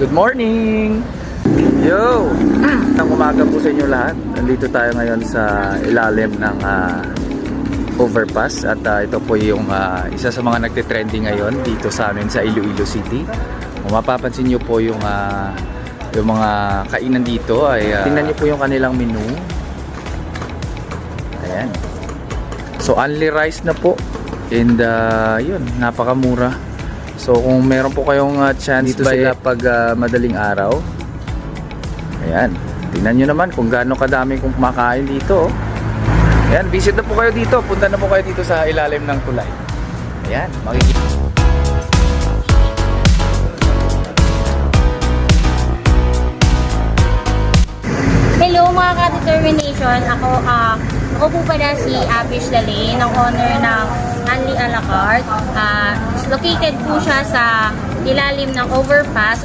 Good morning! Yo! Ang umaga po sa inyo lahat. Nandito tayo ngayon sa ilalim ng overpass. At ito po yung isa sa mga nagtitrending ngayon dito sa amin sa Iloilo City. Kung mapapansin nyo po yung mga kainan dito ay tingnan nyo po yung kanilang menu. Ayan. So only rice na po. And yun, napakamura. So kung meron po kayong chance dito sila pag madaling araw. Ayan, tingnan nyo naman kung gaano kadami kung kumakain dito. Ayan, visit na po kayo dito. Punta na po kayo dito sa ilalim ng tulay. Ayan, makikita. Hello mga ka-determination. Ako po pala si Abish Dalay, ng owner ng Anli A La Carte. Located po siya sa ilalim ng overpass